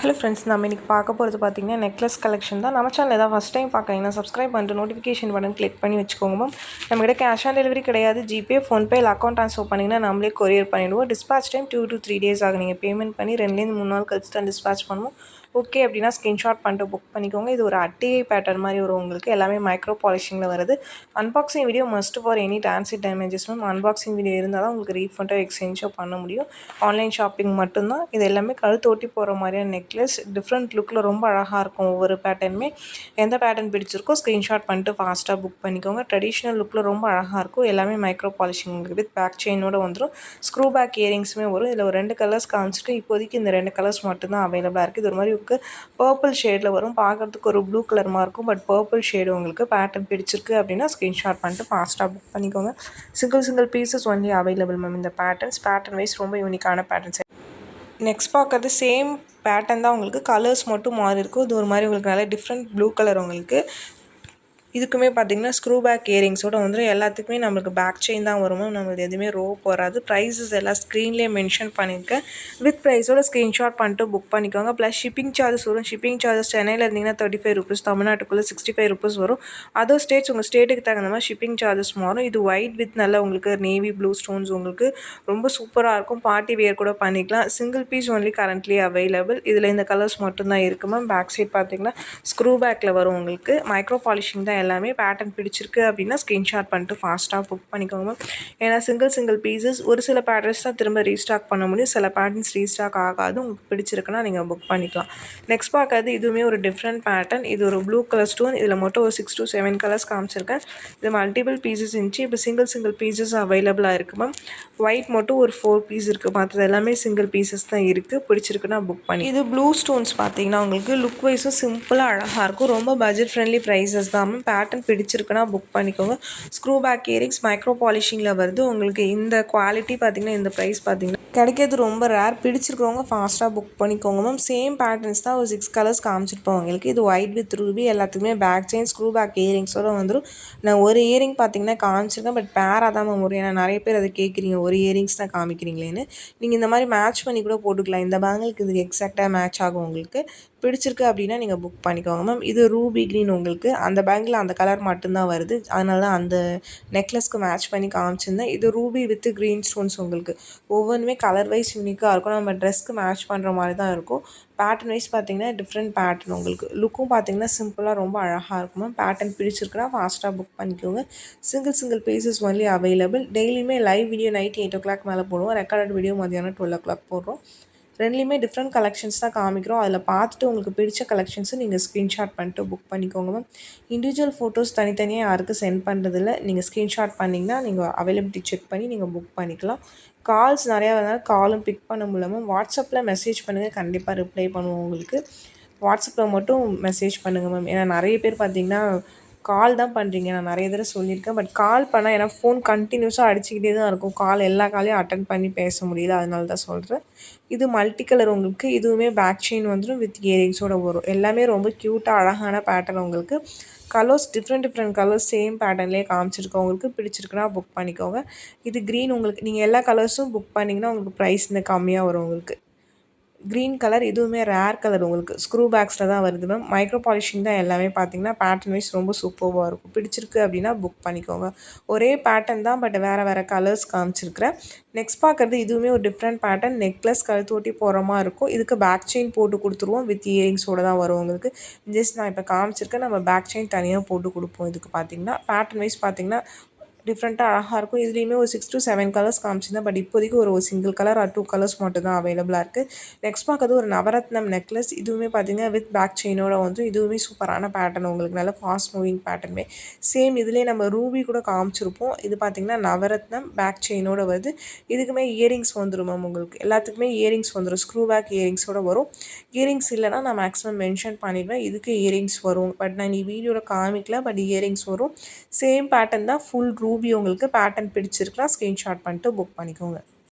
Hello friends, நம்ம இன்றைக்கி பார்க்க போகிறது பார்த்திங்கன்னா நெக்லஸ் கலெக்ஷன் தான். நம்ம சேனல் ஏதாவது ஃபஸ்ட் டைம் பார்க்குறீங்கன்னா சப்ஸ்கிரைப் பண்ணிட்டு நோட்டிஃபிகேஷன் பட்டன் கிளிக் பண்ணி வச்சுக்கோங்க மேம். நம்மகிட்ட கேஷ் ஆன் டெலிவரி கிடையாது. ஜிபே, ஃபோன்பே இல்லை அக்கௌண்ட் ட்ரான்ஸ்ஃபர் பண்ணிங்கன்னா நம்மளே கொரியர் பண்ணிவிடுவோம். டிஸ்பாச் டைம் 2 to 3 days ஆகும். நீங்கள் பேமெண்ட் பண்ணி 2லேருந்து 3 நாள் கழிச்சு தான் டிஸ்பாச் பண்ணுவோம். ஓகே அப்படின்னா ஸ்க்ரீன்ஷாட் பண்ணிட்டு புக் பண்ணிக்கோங்க. இது ஒரு அட்டிகை பேட்டர்ன் மாதிரி வரும் உங்களுக்கு. எல்லாமே மைக்ரோ பாலிஷிங்கில் வருது. Unboxing video must for any transit damages ma'am. Unboxing video இருந்தால் தான் உங்களுக்கு ரீஃபண்டோ எக்ஸ்சேஞ்சோ பண்ண முடியும். ஆன்லைன் ஷாப்பிங் மட்டும்தான். இது எல்லாமே கழுத்து ஒட்டி போகிற மாதிரியான நெக்லஸ். டிஃப்ரெண்ட் லுக்கில் ரொம்ப அழகாக இருக்கும். ஒவ்வொரு பேட்டர்னுமே எந்த பேட்டர்ன் பிடிச்சிருக்கோ ஸ்க்ரீன்ஷாட் பண்ணிட்டு ஃபாஸ்ட்டாக புக் பண்ணிக்கோங்க. ட்ரெடிஷ்னல் லுக்கில் ரொம்ப அழகாக இருக்கும். எல்லாமே மைக்ரோ பாலிஷிங் வித் பேக் செயினோடு வந்துடும். ஸ்க்ரூ பேக் இயரிங்ஸுமே வரும். இதில் ஒரு 2 கலர்ஸ் காமிச்சிட்டு இப்போதைக்கு இந்த 2 கலர்ஸ் மட்டும்தான் அவைலபிளாக இருக்குது. இது ஒரு மாதிரி பர்பிள் ஷேடில் வரும். பார்க்குறதுக்கு ஒரு ப்ளூ கலர் மாதிரி இருக்கும். பட் பர்பிள் ஷேடு உங்களுக்கு பேட்டர்ன் பிடிச்சிருக்கு அப்படின்னா ஸ்க்ரீன்ஷாட் பண்ணிட்டு ஃபாஸ்ட்டாக புக் பண்ணிக்கோங்க. Single pieces only available ma'am. இந்த பேட்டர்ன் வைஸ் ரொம்ப யூனிக்கான பேட்டர்ன்ஸ். நெக்ஸ்ட் பார்க்குறது சேம் பேட்டர்ன் தான், உங்களுக்கு கலர்ஸ் மட்டும் மாறி இருக்கும். இது ஒரு மாதிரி உங்களுக்கு நல்ல டிஃப்ரெண்ட் ப்ளூ கலர் உங்களுக்கு. இதுக்குமே பார்த்திங்கன்னா ஸ்க்ரூ பேக் இயரிங்ஸோடு வந்துடும். எல்லாத்துக்குமே நம்மளுக்கு பேக் செயின் தான் வரும். நம்மளுக்கு எதுவுமே ரோப் வராது. ப்ரைஸஸ் எல்லாம் ஸ்க்ரீன்லேயே மென்ஷன் பண்ணியிருக்கேன். வித் ப்ரைஸோட ஸ்க்ரீன்ஷாட் பண்ணிட்டு புக் பண்ணிக்கோங்க. ப்ளஸ் ஷிப்பிங் சார்ஜஸ் வரும். ஷிப்பிங் சார்ஜஸ் சென்னையில் இருந்தீங்கன்னா 35 rupees, தமிழ்நாட்டுக்குள்ளே 65 rupees வரும். அதர் ஸ்டேட்ஸ் உங்கள் ஸ்டேட்டுக்கு தகுந்த மாதிரி ஷிப்பிங் சார்ஜஸ் மாறும். இது ஒயிட் வித் நல்ல உங்களுக்கு நேவி ப்ளூ ஸ்டோன்ஸ் உங்களுக்கு ரொம்ப சூப்பராக இருக்கும். பார்ட்டி வியர் கூட பண்ணிக்கலாம். Single piece only currently available. இதில் இந்த கலர்ஸ் மட்டும்தான் இருக்குது மேம். பேக் சைட் பார்த்திங்கன்னா ஸ்க்ரூ பேக்கில் வரும் உங்களுக்கு. மைக்ரோ பாலிஷிங் தான் எல்லாமே. பேட்டர்ன் பிடிச்சிருக்கு அப்படின்னா ஸ்க்ரீன்ஷாட் பண்ணிட்டு ஃபாஸ்ட்டாக புக் பண்ணிக்கோங்க. ஏன்னா சிங்கிள் பீசஸ் ஒரு சில பேட்டர்ன்ஸ் தான் திரும்ப ரீஸ்டாக் பண்ண முடியும். சில பேட்டர்ன்ஸ் ரீஸ்டாக் ஆகாது. உங்களுக்கு பிடிச்சிருக்குன்னா நீங்கள் புக் பண்ணிக்கலாம். நெக்ஸ்ட் பார்க்கறது இதுவுமே ஒரு டிஃப்ரெண்ட் பேட்டர்ன். இது ஒரு ப்ளூ கலர் ஸ்டோன். இதில் மட்டும் ஒரு 6 to 7 கலர்ஸ் காமிச்சிருக்கேன். இது மல்டிபிள் பீசஸ் இருந்துச்சு. இப்போ சிங்கிள் பீசஸ் அவைலபிளாக இருக்குது மேம். ஒயிட் மட்டும் ஒரு 4 பீஸ் இருக்குது. மற்றது எல்லாமே சிங்கிள் பீசஸ் தான் இருக்குது. பிடிச்சிருக்குன்னா புக் பண்ணி. இது ப்ளூ ஸ்டோன்ஸ் பார்த்தீங்கன்னா உங்களுக்கு லுக் வைஸும் சிம்பிளாக அழகாக இருக்கும். ரொம்ப பட்ஜெட் ஃப்ரெண்ட்லி ப்ரைஸஸ் தான் மேம். பேட்டர்ன் பிடிச்சிருக்குன்னா புக் பண்ணிக்கோங்க. ஸ்க்ரூ பேக் இயரிங்ஸ் மைக்ரோ பாலிஷிங்கில் வருது. உங்களுக்கு இந்த குவாலிட்டி பார்த்திங்கன்னா இந்த ப்ரைஸ் பார்த்திங்கன்னா கிடைக்கிறது ரொம்ப ரேர். பிடிச்சிருக்கிறவங்க ஃபாஸ்ட்டாக புக் பண்ணிக்கோங்க மேம். சேம் பேட்டர்ன்ஸ் தான் ஒரு 6 கலர்ஸ் காமிச்சிருப்போம் உங்களுக்கு. இது ஒயிட் வித் ரூபி. எல்லாத்துக்குமே பேக் செயின் ஸ்க்ரூ பேக் இயரிங்ஸோடு வந்துடும். நான் ஒரு இயரிங் பார்த்திங்கன்னா காமிச்சிருக்கேன். பட் பேராக தான் மேம் வரும். ஏன்னா நிறைய பேர் அதை கேட்குறீங்க, ஒரு இயரிங்ஸ் தான் காமிக்கிறீங்களேன்னு. நீங்கள் இந்த மாதிரி மேட்ச் பண்ணி கூட போட்டுக்கலாம். இந்த பேங்கிளுக்கு இது எக்ஸாக்டாக மேட்ச் ஆகும். உங்களுக்கு பிடிச்சிருக்கு அப்படின்னா நீங்கள் புக் பண்ணிக்கோங்க மேம். இது ரூபி க்ரீன் உங்களுக்கு. அந்த பேங்கில் அந்த கலர் மட்டும்தான் வருது. அதனால தான் அந்த நெக்லஸ்க்கு மேட்ச் பண்ணி காமிச்சிருந்தேன். இது ரூபி வித் க்ரீன் ஸ்டோன்ஸ் உங்களுக்கு. ஒவ்வொன்றுமே கலர் வைஸ் யூனிக்காக இருக்கும். நம்ம ட்ரெஸ்க்கு மேட்ச் பண்ணுற மாதிரி தான் இருக்கும். பேட்டர்ன் வைஸ் பார்த்திங்கன்னா டிஃப்ரெண்ட் பேட்டர்ன் உங்களுக்கு. லுக்கும் பார்த்திங்கன்னா சிம்பிளாக ரொம்ப அழகாக இருக்கும் மேம். பேட்டர்ன் பிடிச்சிருக்குன்னா ஃபாஸ்ட்டாக புக் பண்ணிக்கோங்க. Single pieces only available. டெய்லியுமே லைவ் வீடியோ நைட் 8 o'clock மேலே போடுவோம். ரெக்கார்டட் வீடியோ மதியானம் 12 o'clock போடுறோம். ரெண்டுலேயுமே டிஃப்ரெண்ட் கலெக்ஷன்ஸ் தான் காமிக்கிறோம். அதில் பார்த்துட்டு உங்களுக்கு பிடிச்ச கலெக்ஷன்ஸை நீங்கள் ஸ்க்ரீன்ஷாட் பண்ணிட்டு புக் பண்ணிக்கோங்க மேம். இண்டிவிஜுவல் ஃபோட்டோஸ் தனித்தனியாக யாருக்கும் சென்ட் பண்ணுறதில்ல. நீங்கள் ஸ்க்ரீன்ஷாட் பண்ணிங்கன்னா நீங்கள் அவைலபிலிட்டி செக் பண்ணி நீங்கள் புக் பண்ணிக்கலாம். கால்ஸ் நிறையா வந்தாலும் காலும் பிக் பண்ண முடியல மேம். வாட்ஸ்அப்பில் மெசேஜ் பண்ணுங்கள், கண்டிப்பாக ரிப்ளை பண்ணுவோம் உங்களுக்கு. வாட்ஸ்அப்பில் மட்டும் மெசேஜ் பண்ணுங்கள் மேம். ஏன்னா நிறைய பேர் பார்த்திங்கன்னா கால் தான் பண்ணுறீங்க. நான் நிறைய தடவை சொல்லியிருக்கேன். பட் கால் பண்ணால் ஏன்னா ஃபோன் கண்டினியூஸாக அடிச்சுக்கிட்டே தான் இருக்கும். எல்லா காலையும் அட்டன் பண்ணி பேச முடியல. அதனால தான் சொல்கிறேன். இது மல்டி கலர் உங்களுக்கு. இதுவுமே பேக் செயின் வந்துடும் வித் இயரிங்ஸோடு வரும். எல்லாமே ரொம்ப க்யூட்டாக அழகான பேட்டர்ன் உங்களுக்கு. கலர்ஸ் டிஃப்ரெண்ட் கலர்ஸ் சேம் பேட்டர்ன்லேயே காமிச்சிருக்கோம். உங்களுக்கு பிடிச்சிருக்குன்னா புக் பண்ணிக்கோங்க. இது க்ரீன் உங்களுக்கு. நீங்கள் எல்லா கலர்ஸும் புக் பண்ணிங்கன்னா உங்களுக்கு ப்ரைஸ் இந்த கம்மியாக வரும் உங்களுக்கு. க்ரீன் கலர் இதுவுமே ரேர் கலர் உங்களுக்கு. ஸ்க்ரூ பேக்ஸில் தான் வருது மேம். மைக்ரோ பாலிஷிங் தான் எல்லாமே பார்த்திங்கன்னா பேட்டர்ன் வைஸ் ரொம்ப சூப்பராக இருக்கும். பிடிச்சிருக்கு அப்படின்னா புக் பண்ணிக்கோங்க. ஒரே பேட்டர்ன் தான், பட் வேறு கலர்ஸ் காமிச்சிருக்கிறேன். நெக்ஸ்ட் பார்க்குறது இதுவுமே ஒரு டிஃப்ரெண்ட் பேட்டர்ன். நெக்லஸ் கழுத்து ஒட்டி போகிற மாதிரி இருக்கும். இதுக்கு பேக் செயின் போட்டு கொடுத்துருவோம். வித் இயரிங்ஸோடு தான் வரும் உங்களுக்கு. ஜஸ்ட் நான் இப்போ காமிச்சிருக்கேன். நம்ம பேக் செயின் தனியாக போட்டு கொடுப்போம். இதுக்கு பார்த்திங்கன்னா பேட்டர்ன் வைஸ் பார்த்திங்கன்னா டிஃப்ரெண்ட்டாக அழகாக இருக்கும். இதுலேயுமே ஒரு 6 to 7 கலர்ஸ் காமிச்சிருந்தேன். பட் இப்போதைக்கு ஒரு சிங்கிள் கலர் ஆர் 2 கலர்ஸ் மட்டும் தான் அவைலபிளாக இருக்குது. நெக்ஸ்ட் பார்க்குறது ஒரு நவரத்னம் நெக்லஸ். இதுவுமே பார்த்திங்கன்னா வித் பேக் செயினோட வந்து இதுவுமே சூப்பரான பேட்டர்ன் உங்களுக்கு. நல்ல ஃபாஸ்ட் மூவிங் பேட்டர்னுமே. சேம் இதிலே நம்ம ரூபி கூட காமிச்சிருப்போம். இது பார்த்திங்கன்னா நவரத்னம் பேக் செயினோட வருது. இதுக்குமே இயரிங்ஸ் வந்துடும் மேம் உங்களுக்கு. எல்லாத்துக்குமே இயரிங்ஸ் வந்துடும். ஸ்க்ரூ பேக் இயரிங்ஸோடு வரும். இயரிங்ஸ் இல்லைனா நான் மேக்ஸிமம் மென்ஷன் பண்ணிடுவேன். இதுக்கு இயரிங்ஸ் வரும். பட் நான் நீ வீடியோவில் காமிக்கல. பட் இயரிங்ஸ் வரும். சேம் பேட்டர்ன் தான். ஃபுல் ரூபி உங்களுக்கு. பேட்டர்ன் பிடிச்சிருக்குன்னா ஸ்க்ரீன்ஷாட் பண்ணிட்டு புக் பண்ணிக்கோங்க.